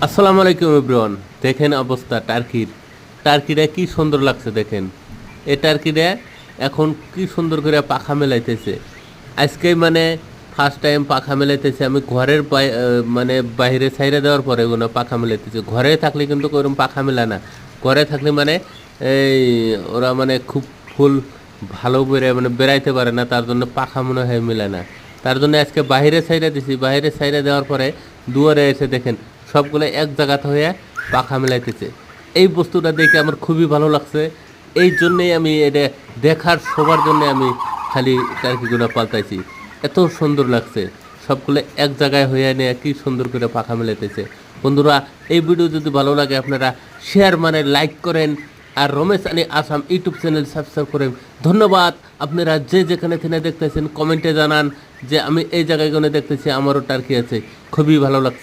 আসসালামু আলাইকুম এভরিওয়ান। দেখেন অবস্থা টার্কিটা কি সুন্দর লাগছে। দেখেন এই টার্কিটা এখন কি সুন্দর করে পাখা মেলাইতেছে। আজকে মানে ফার্স্ট টাইম পাখা মেলাইতেছে। আমি ঘরের মানে বাইরে ছাইরে দেওয়ার পরে ওগুলো পাখা মেলাইতেছে। ঘরে থাকলে কিন্তু ওরকম পাখা মেলা না। ঘরে থাকলে মানে এই ওরা মানে খুব ফুল ভালো করে মানে বেড়াইতে পারে না, তার জন্য পাখা মনে হয় মেলে না। তার জন্য আজকে বাইরে ছাইরে দিছি। বাইরে ছাইরে দেওয়ার পরে দুয়ারে এসে দেখেন সবগুলো এক জায়গাতে হয়ে পাখা মেলাইতেছে। এই বস্তুটা দেখে আমার খুবই ভালো লাগছে। এই জন্যেই আমি এটা দেখার সবার জন্য আমি খালি টার্কিগুলো পাল্টাইছি। এত সুন্দর লাগছে সবগুলো এক জায়গায় হয়ে নিয়ে কি সুন্দর করে পাখা মেলাইতেছে। বন্ধুরা, এই ভিডিও যদি ভালো লাগে আপনারা শেয়ার মানে লাইক করেন, আর Ramesh Ali Assam YouTube channel subscribe করেন। ধন্যবাদ। আপনারা যে যেখানে থেকে দেখতেছেন কমেন্টে জানান যে আমি এই জায়গায় দেখতেছি আমারও টার্কি আছে। খুবই ভালো লাগছে।